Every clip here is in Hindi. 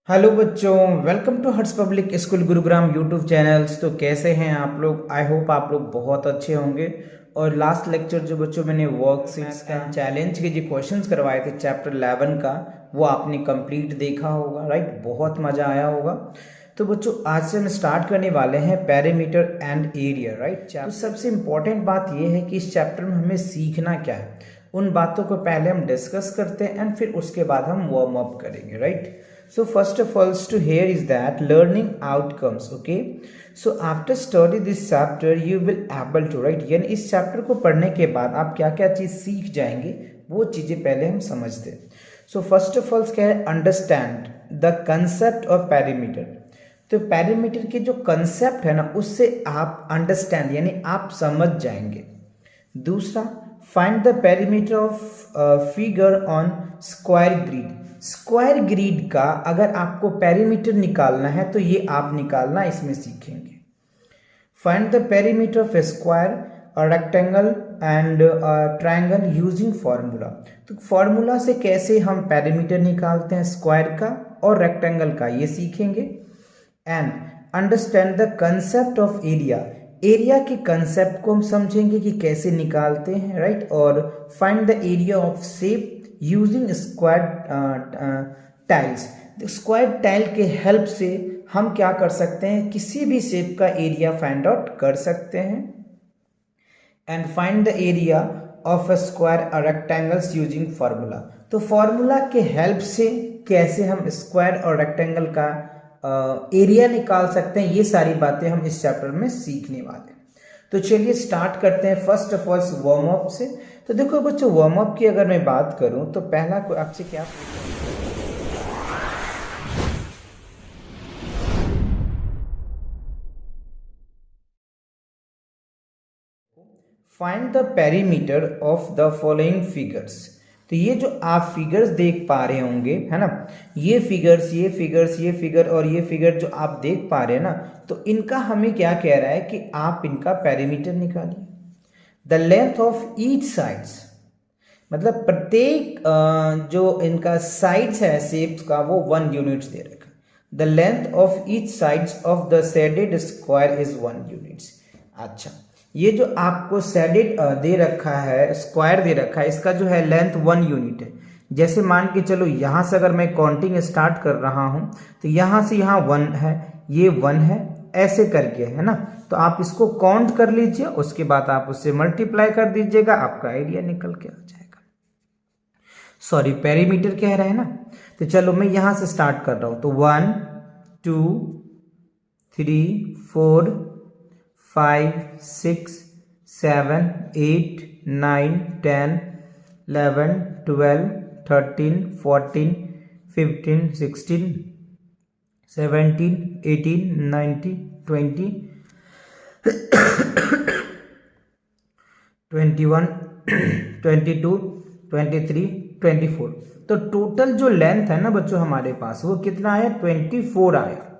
हेलो बच्चों, welcome to Hearts public school Gurugram YouTube channels. तो कैसे हैं आप लोग? आई होप आप लोग बहुत अच्छे होंगे। और लास्ट लेक्चर जो बच्चों मैंने वर्कशीट्स का चैलेंज के जो क्वेश्चंस करवाए थे चैप्टर 11 का, वो आपने कंप्लीट देखा होगा, राइट? बहुत मज़ा आया होगा। तो बच्चों आज से हम स्टार्ट करने वाले हैं पेरीमीटर एंड एरिया, राइट? तो सबसे इम्पोर्टेंट बात यह है कि इस चैप्टर में हमें सीखना क्या है, उन बातों को पहले हम डिस्कस करते हैं एंड फिर उसके बाद हम वार्म अप करेंगे, right? So first of all to here is that learning outcomes, okay? So after study this chapter you will able to, right? यानी इस चैप्टर को पढ़ने के बाद आप क्या क्या चीज़ सीख जाएंगे वो चीज़ें पहले हम समझते हैं। सो फर्स्ट ऑफ ऑल क्या है, understand the concept of perimeter. तो पेरीमीटर के जो कंसेप्ट है ना, उससे आप अंडरस्टैंड यानी आप समझ जाएंगे। दूसरा, find the perimeter of figure on square grid. Square grid का अगर आपको पेरीमीटर निकालना है तो ये आप निकालना इसमें सीखेंगे। Find the perimeter of A square, rectangle and triangle using formula. तो फार्मूला से कैसे हम पेरीमीटर निकालते हैं स्क्वायर का और रेक्टेंगल का, ये सीखेंगे। And understand the concept of area. Area के कंसेप्ट को हम समझेंगे कि कैसे निकालते हैं, राइट? और find the area of shape using square tiles. Square tile के हेल्प से हम क्या कर सकते हैं, किसी भी शेप का एरिया फाइंड आउट कर सकते हैं। And find the area of a square rectangles using formula. तो फार्मूला के हेल्प से कैसे हम स्क्वायर और रेक्टेंगल का एरिया निकाल सकते हैं, ये सारी बातें हम इस चैप्टर में सीखने वाले हैं। तो चलिए स्टार्ट करते हैं first of all warm up से। तो देखो बच्चों, वार्म अप की अगर मैं बात करूं तो पहला आपसे क्या find the perimeter of the following figures. तो ये जो आप फिगर्स देख पा रहे होंगे, है ना, ये फिगर्स, ये फिगर्स, ये फिगर और ये फिगर जो आप देख पा रहे हैं ना, तो इनका हमें क्या कह रहा है कि आप इनका पेरीमीटर निकालिए। The length of each sides, मतलब प्रत्येक जो इनका साइड्स है शेप्स का, वो 1 यूनिट्स दे रखा। The length of each sides of the shaded square is 1 units. अच्छा, ये जो आपको शेडेड दे रखा है, स्क्वायर दे रखा है, इसका जो है लेंथ 1 यूनिट है। जैसे मान के चलो यहाँ से अगर मैं काउंटिंग स्टार्ट कर रहा हूँ तो यहाँ से यहाँ 1 है, ये 1 है, ऐसे करके, है ना। तो आप इसको काउंट कर लीजिए, उसके बाद आप उससे मल्टीप्लाई कर दीजिएगा, आपका एरिया निकल के आ जाएगा। सॉरी, पेरीमीटर कह रहे हैं ना। तो चलो मैं यहाँ से स्टार्ट कर रहा हूँ। तो 1 2 3 4 5 6 7 8 9 10 11 12 13 14 15 16 17 18 19 20 21 22 23 24। तो टोटल जो लेंथ है ना बच्चों हमारे पास, वो कितना आया? 24 आया।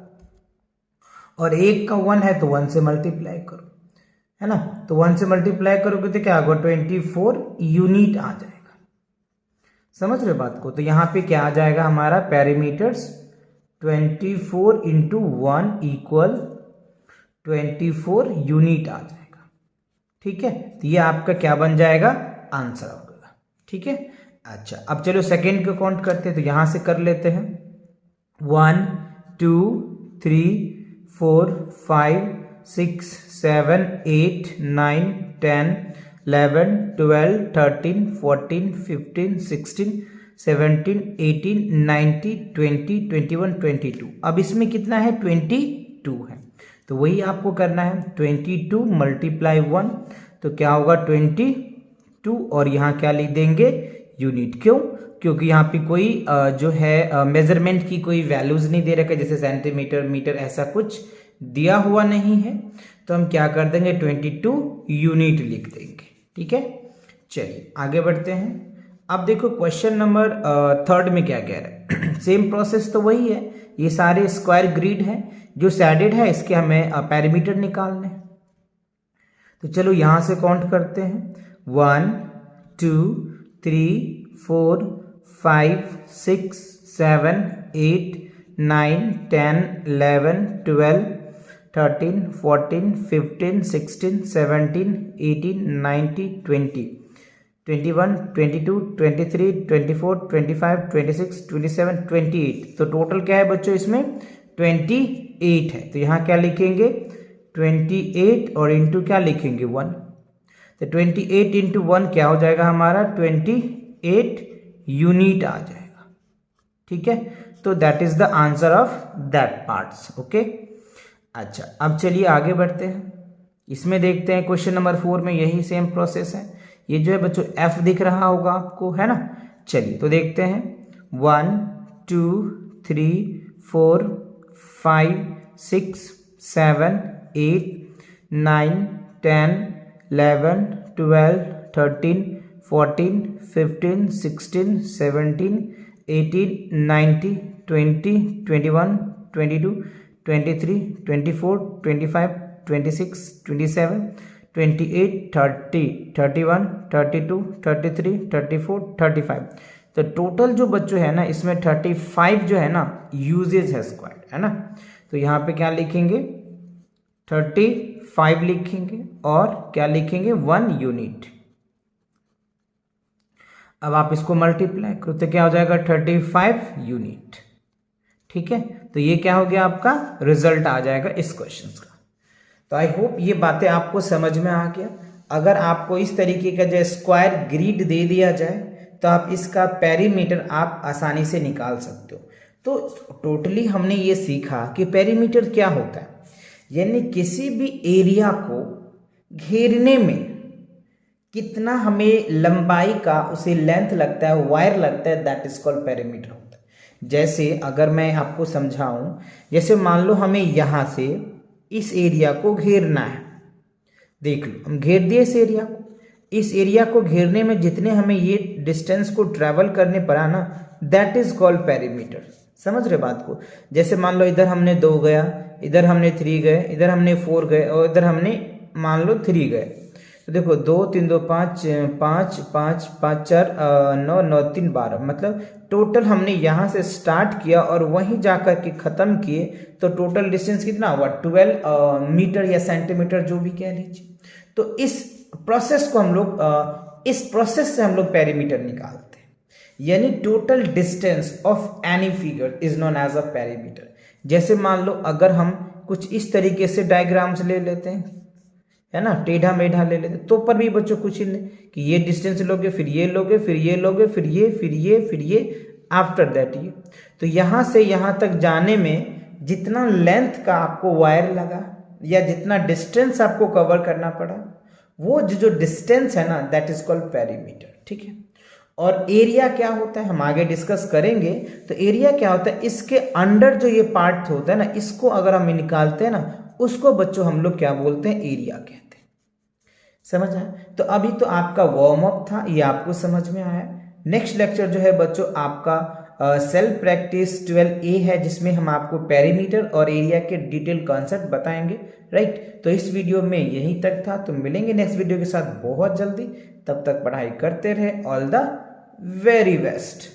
और एक का 1 है तो 1 से मल्टीप्लाई करो, है ना। तो 1 से मल्टीप्लाई करोगे तो क्या होगा? 24 यूनिट आ जाएगा। समझ रहे बात को? तो यहाँ पे क्या आ जाएगा हमारा पेरीमीटर्स? 24 इंटू 1 इक्वल 24 यूनिट आ जाएगा। ठीक है, तो ये आपका क्या बन जाएगा? आंसर होगा। ठीक है, अच्छा अब चलो सेकेंड को काउंट करते हैं। तो यहां से कर लेते हैं। 1 2 3 4 5 6 7 8 9 10 11 12 13 14 15 16 17 18 19 20 21 22। अब इसमें कितना है? 22 है। तो वही आपको करना है, 22 मल्टीप्लाई 1, तो क्या होगा? 22। और यहाँ क्या लिख देंगे? यूनिट। क्यों? क्योंकि यहाँ पे कोई जो है मेजरमेंट की कोई वैल्यूज नहीं दे रखा, जैसे सेंटीमीटर, मीटर, ऐसा कुछ दिया हुआ नहीं है। तो हम क्या कर देंगे? 22 यूनिट लिख देंगे। ठीक है, चलिए आगे बढ़ते हैं। अब देखो क्वेश्चन नंबर 3 में क्या कह रहा है। सेम प्रोसेस तो वही है, ये सारे स्क्वायर ग्रिड है, जो शेडेड है इसके हमें पेरीमीटर निकालने हैं। तो चलो यहां से काउंट करते हैं। 1 2 3 4 5 6 7 8 9 10 11 12 13 14 15 16 17 18 19 20 21 22 23 24 25 26 27 28। तो टोटल क्या है बच्चों इसमें 28 है। तो यहाँ क्या लिखेंगे 28 और इंटू क्या लिखेंगे 1। तो 28 इंटू 1 क्या हो जाएगा हमारा 28 यूनिट आ जाएगा। ठीक है, तो that is the answer of that parts. Okay, अच्छा अब चलिए आगे बढ़ते हैं। इसमें देखते हैं क्वेश्चन नंबर 4 में यही सेम प्रोसेस है। ये जो है बच्चों एफ दिख रहा होगा आपको, है ना। चलिए तो देखते हैं 1 2 3 4 5 6 7 8 9 10 11 12 13 14 15 16 17 18 19 20 21 22 23 24 25 26 27 28 30 31 32 33 34 35। तो टोटल जो बच्चों है ना इसमें 35 जो है ना यूजेज है स्क्वायर, है ना। तो यहाँ पे क्या लिखेंगे 35 लिखेंगे और क्या लिखेंगे 1 यूनिट। अब आप इसको मल्टीप्लाई करो तो क्या हो जाएगा 35 यूनिट। ठीक है, तो ये क्या हो गया आपका रिजल्ट आ जाएगा इस क्वेश्चन का। तो आई होप ये बातें आपको समझ में आ गया। अगर आपको इस तरीके का जो स्क्वायर ग्रिड दे दिया जाए तो आप इसका पेरीमीटर आप आसानी से निकाल सकते हो। तो टोटली हमने ये सीखा कि पेरीमीटर क्या होता है, यानी किसी भी एरिया को घेरने में कितना हमें लंबाई का उसे लेंथ लगता है, वायर लगता है, दैट इज कॉल्ड पेरीमीटर होता है। जैसे अगर मैं आपको समझाऊं, जैसे मान लो हमें यहां से इस एरिया को घेरना है। देख लो हम घेर दिए इस एरिया को। इस एरिया को घेरने में जितने हमें ये डिस्टेंस को ट्रेवल करने पड़ा ना, दैट इज कॉल्ड पेरीमीटर। समझ रहे बात को। जैसे मान लो इधर हमने 2 गया, इधर हमने 3 गए, इधर हमने 4 गए और इधर हमने मान लो 3 गए। तो देखो 2 3 2 5 5 5 5 4 9 9 3 12, मतलब टोटल हमने यहाँ से स्टार्ट किया और वहीं जाकर के ख़त्म किए तो टोटल डिस्टेंस कितना हुआ 12 मीटर या सेंटीमीटर जो भी कह लीजिए। तो इस प्रोसेस को हम लोग इस प्रोसेस से हम लोग पेरीमीटर निकालते हैं, यानी total distance of any figure is known as a perimeter. जैसे मान लो अगर हम कुछ इस तरीके से डायग्राम्स ले लेते हैं, है ना, टेढ़ा मेढ़ा ले लेते तो पर भी बच्चों कुछ ही नहीं कि ये डिस्टेंस लोगे, फिर ये लोगे, फिर ये लोगे, फिर ये, फिर ये, फिर ये, आफ्टर दैट ये। तो यहाँ से यहाँ तक जाने में जितना लेंथ का आपको वायर लगा या जितना डिस्टेंस आपको कवर करना पड़ा, वो जो डिस्टेंस है ना दैट इज कॉल्ड पेरीमीटर। ठीक है, और एरिया क्या होता है हम आगे डिस्कस करेंगे। तो एरिया क्या होता है, इसके अंडर जो ये पार्ट होता है ना, इसको अगर हम निकालते हैं ना, उसको बच्चों हम लोग क्या बोलते हैं, एरिया कहते हैं। समझ आया। तो अभी तो आपका वार्म अप था, ये आपको समझ में आया। नेक्स्ट लेक्चर जो है बच्चों आपका सेल्फ प्रैक्टिस 12A है, जिसमें हम आपको पेरीमीटर और एरिया के डिटेल कॉन्सेप्ट बताएंगे। राइट, तो इस वीडियो में यहीं तक था। तो मिलेंगे नेक्स्ट वीडियो के साथ बहुत जल्दी। तब तक पढ़ाई करते रहे। All the very best.